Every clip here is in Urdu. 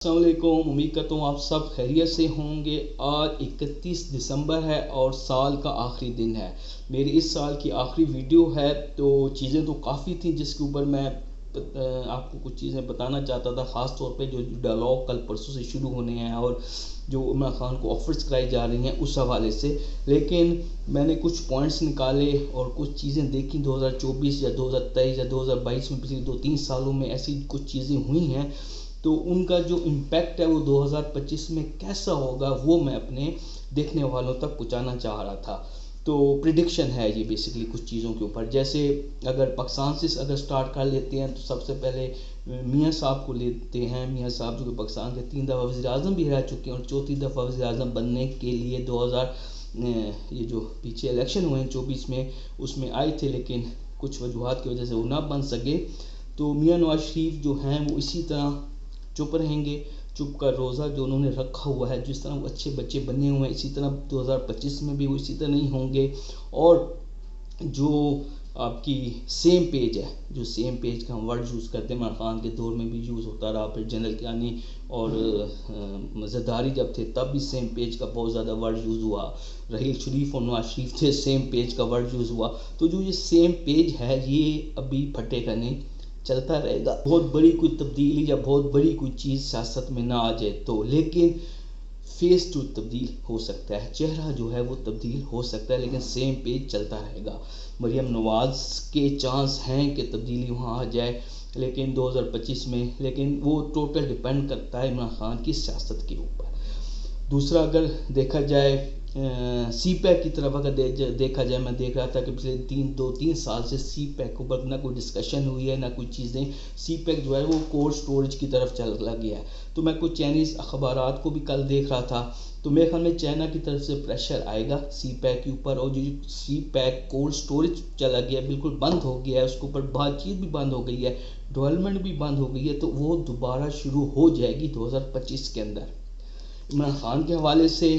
السلام علیکم، امید کرتا ہوں آپ سب خیریت سے ہوں گے۔ آج 31 دسمبر ہے اور سال کا آخری دن ہے۔ میری اس سال کی آخری ویڈیو ہے، تو چیزیں تو کافی تھیں جس کے اوپر میں آپ کو کچھ چیزیں بتانا چاہتا تھا، خاص طور پہ جو ڈائلاگ کل پرسوں سے شروع ہونے ہیں اور جو عمران خان کو آفرز کرائی جا رہی ہیں اس حوالے سے۔ لیکن میں نے کچھ پوائنٹس نکالے اور کچھ چیزیں دیکھیں 2024 یا 2023 یا 2022 میں، پچھلے 2-3 سالوں میں ایسی کچھ چیزیں ہوئی ہیں، تو ان کا جو امپیکٹ ہے وہ 2025 میں کیسا ہوگا وہ میں اپنے دیکھنے والوں تک پہنچانا چاہ رہا تھا۔ تو پریڈکشن ہے یہ بیسیکلی کچھ چیزوں کے اوپر، جیسے اگر پاکستان سے اگر سٹارٹ کر لیتے ہیں تو سب سے پہلے میاں صاحب کو لیتے ہیں۔ میاں صاحب جو کہ پاکستان کے 3 دفعہ وزیر اعظم بھی رہ چکے ہیں اور چوتھی دفعہ وزیر اعظم بننے کے لیے یہ جو پیچھے الیکشن ہوئے ہیں 24 میں، اس میں آئے تھے، لیکن کچھ وجوہات کی وجہ سے وہ نہ بن سکے۔ تو میاں نواز شریف جو ہیں وہ اسی طرح چپ رہیں گے، چپ کا روزہ جو انہوں نے رکھا ہوا ہے، جس طرح وہ اچھے بچے بنے ہوئے ہیں اسی طرح 2025 میں بھی وہ اسی طرح نہیں ہوں گے۔ اور جو آپ کی سیم پیج ہے، جو سیم پیج کا ہم ورڈ یوز کرتے ہیں، عمران خان کے دور میں بھی یوز ہوتا رہا، پھر جنرل کیانی اور زرداری جب تھے تب بھی سیم پیج کا بہت زیادہ ورڈ یوز ہوا، رحیل شریف اور نواز شریف تھے سیم پیج کا ورڈ یوز ہوا۔ تو جو یہ سیم پیج ہے یہ ابھی پھٹے گا نہیں، چلتا رہے گا۔ بہت بڑی کوئی تبدیلی یا بہت بڑی کوئی چیز سیاست میں نہ آ جائے تو، لیکن فیس جو تبدیل ہو سکتا ہے، چہرہ جو ہے وہ تبدیل ہو سکتا ہے، لیکن سیم پیج چلتا رہے گا۔ مریم نواز کے چانس ہیں کہ تبدیلی وہاں آ جائے، لیکن 2025 میں، لیکن وہ ٹوٹل ڈیپینڈ کرتا ہے عمران خان کی سیاست کے اوپر۔ دوسرا اگر دیکھا جائے سی پیک کی طرف اگر دیکھا جائے، میں دیکھ رہا تھا کہ پچھلے 2-3 سال سے سی پیک کے اوپر نہ کوئی ڈسکشن ہوئی ہے نہ کوئی چیزیں، سی پیک جو ہے وہ کولڈ سٹوریج کی طرف چل گیا ہے۔ تو میں کچھ چائنیز اخبارات کو بھی کل دیکھ رہا تھا، تو میرے خیال میں چائنا کی طرف سے پریشر آئے گا سی پیک کے اوپر، اور جو سی پیک کولڈ سٹوریج چلا گیا بالکل بند ہو گیا ہے، اس کے اوپر بات چیت بھی بند ہو گئی ہے، ڈیولپمنٹ بھی بند ہو گئی ہے، تو وہ دوبارہ شروع ہو جائے گی 2025 کے اندر۔ عمران خان کے حوالے سے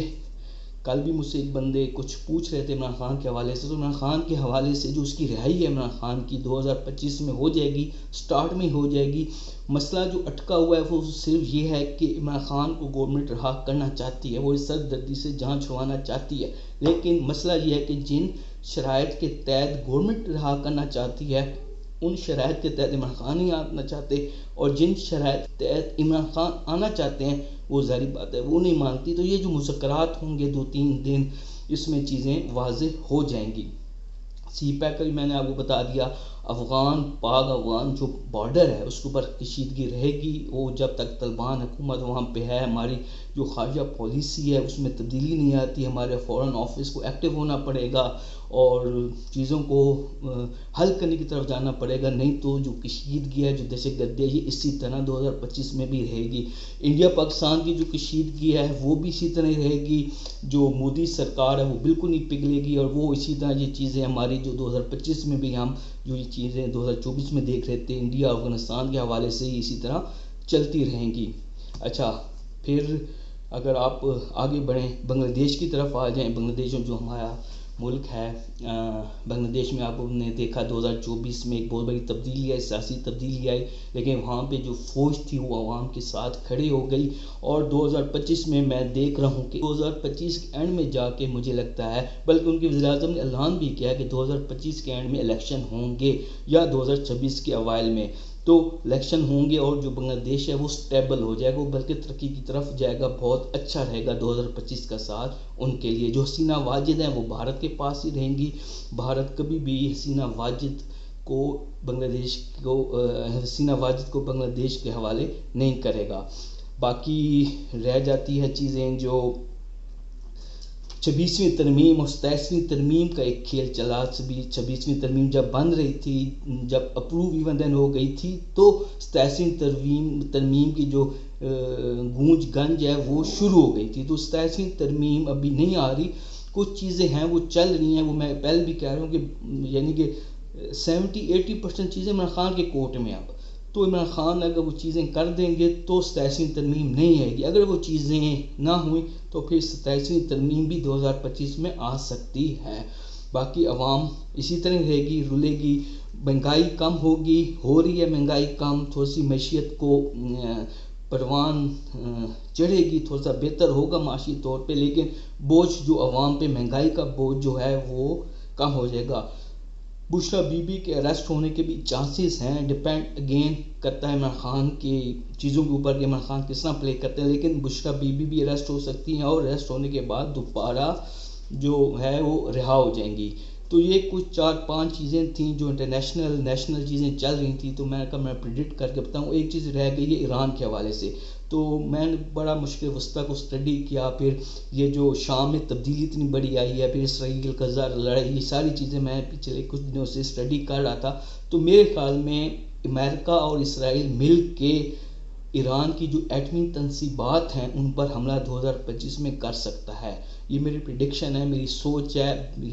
کل بھی مجھ سے ایک بندے کچھ پوچھ رہے تھے عمران خان کے حوالے سے، تو عمران خان کے حوالے سے جو اس کی رہائی ہے عمران خان کی 2025 میں ہو جائے گی، سٹارٹ میں ہو جائے گی۔ مسئلہ جو اٹکا ہوا ہے وہ صرف یہ ہے کہ عمران خان کو گورنمنٹ رہا کرنا چاہتی ہے، وہ اس سردردی سے جان چھڑوانا چاہتی ہے، لیکن مسئلہ یہ ہے کہ جن شرائط کے تحت گورنمنٹ رہا کرنا چاہتی ہے ان شرائط کے تحت عمران خان نہیں آنا چاہتے، اور جن شرائط کے تحت عمران خان آنا چاہتے ہیں وہ ظاہری بات ہے وہ نہیں مانتی۔ تو یہ جو مذاکرات ہوں گے 2-3 دن، اس میں چیزیں واضح ہو جائیں گی۔ سی پیک کا بھی میں نے آپ کو بتا دیا، پاک افغان جو بارڈر ہے اس کے اوپر کشیدگی رہے گی، وہ جب تک طالبان حکومت وہاں پہ ہے۔ ہماری جو خارجہ پالیسی ہے اس میں تبدیلی نہیں آتی، ہمارے فورن آفس کو ایکٹیو ہونا پڑے گا اور چیزوں کو حل کرنے کی طرف جانا پڑے گا، نہیں تو جو کشیدگی ہے، جو دہشت گردی ہے، یہ اسی طرح 2025 میں بھی رہے گی۔ انڈیا پاکستان کی جو کشیدگی ہے وہ بھی اسی طرح رہے گی، جو مودی سرکار ہے وہ بالکل نہیں پگھلے گی، اور وہ اسی طرح یہ چیزیں ہماری جو 2025 میں بھی ہم جو یہ چیزیں 2024 میں دیکھ رہے تھے انڈیا افغانستان کے حوالے سے ہی اسی طرح چلتی رہیں گی۔ اچھا، پھر اگر آپ آگے بڑھیں بنگلہ دیش کی طرف آ جائیں، بنگلہ دیش جو ہمارا ملک ہے، بنگلہ دیش میں آپ نے دیکھا 2024 میں ایک بہت بڑی تبدیلی آئی، سیاسی تبدیلی آئی، لیکن وہاں پہ جو فوج تھی وہ عوام کے ساتھ کھڑی ہو گئی، اور 2025 میں دیکھ رہا ہوں کہ 2025 کے اینڈ میں جا کے مجھے لگتا ہے، بلکہ ان کے وزیر اعظم نے اعلان بھی کیا کہ 2025 کے اینڈ میں الیکشن ہوں گے یا 2026 کے اوائل میں، تو الیکشن ہوں گے اور جو بنگلہ دیش ہے وہ سٹیبل ہو جائے گا، وہ بلکہ ترقی کی طرف جائے گا، بہت اچھا رہے گا 2025 کا ساتھ ان کے لیے۔ جو حسینہ واجد ہیں وہ بھارت کے پاس ہی رہیں گی، بھارت کبھی بھی حسینہ واجد کو بنگلہ دیش کے حوالے نہیں کرے گا۔ باقی رہ جاتی ہے چیزیں جو 26ویں ترمیم اور 27ویں ترمیم کا ایک کھیل چلا۔ 26ویں ترمیم جب بن رہی تھی، جب اپروو ایون دین ہو گئی تھی، تو 27ویں ترمیم کی جو گنج ہے وہ شروع ہو گئی تھی، تو 27ویں ترمیم ابھی نہیں آ رہی، کچھ چیزیں ہیں وہ چل رہی ہیں، وہ میں پہلے بھی کہہ رہا ہوں کہ یعنی کہ 70-80% چیزیں عمران خان کے کوٹ میں اب، تو عمران خان اگر وہ چیزیں کر دیں گے تو 27ویں ترمیم نہیں آئے گی، اگر وہ چیزیں نہ ہوئیں تو پھر 27ویں ترمیم بھی 2025 میں آ سکتی ہے۔ باقی عوام اسی طرح رہے گی، رلے گی، مہنگائی کم ہوگی، ہو رہی ہے مہنگائی کم، تھوڑی سی معیشت کو پروان چڑھے گی، تھوڑا سا بہتر ہوگا معاشی طور پہ، لیکن بوجھ جو عوام پہ، مہنگائی کا بوجھ جو ہے وہ کم ہو جائے گا۔ بشریٰ بی بی کے اریسٹ ہونے کے بھی چانسز ہیں، ڈپینڈ اگین کرتا ہے عمران خان کی چیزوں کے اوپر کہ عمران خان کس طرح پلے کرتے ہیں، لیکن بشریٰ بی بی بھی اریسٹ ہو سکتی ہیں اور اریسٹ ہونے کے بعد دوبارہ جو ہے وہ رہا ہو جائیں گی۔ تو یہ کچھ 4-5 چیزیں تھیں جو انٹرنیشنل نیشنل چیزیں چل رہی تھیں، تو میں پریڈکٹ کر کے بتاؤں۔ ایک چیز رہ گئی ہے ایران کے حوالے سے، تو میں نے بڑا مشکل وسطیٰ کو اسٹڈی کیا، پھر یہ جو شام میں تبدیلی اتنی بڑی آئی ہے، پھر اسرائیل غزہ لڑائی، یہ ساری چیزیں میں پچھلے کچھ دنوں سے اسٹڈی کر رہا تھا۔ تو میرے خیال میں امریکہ اور اسرائیل مل کے ایران کی جو ایٹمی تنصیبات ہیں ان پر حملہ 2025 میں کر سکتا ہے۔ یہ میری پریڈکشن ہے، میری سوچ ہے،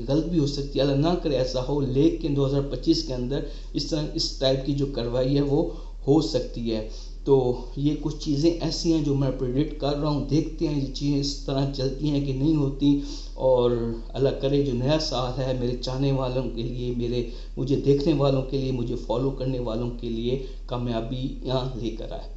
غلط بھی ہو سکتی ہے، اللہ نہ کرے ایسا ہو، لیکن 2025 کے اندر اس ٹائپ کی جو کارروائی ہے وہ ہو سکتی ہے۔ تو یہ کچھ چیزیں ایسی ہیں جو میں پریڈکٹ کر رہا ہوں، دیکھتے ہیں یہ چیزیں اس طرح چلتی ہیں کہ نہیں ہوتی، اور اللہ کرے جو نیا سال ہے میرے چاہنے والوں کے لیے، مجھے دیکھنے والوں کے لیے، مجھے فالو کرنے والوں کے لیے کامیابیاں لے کر آئے۔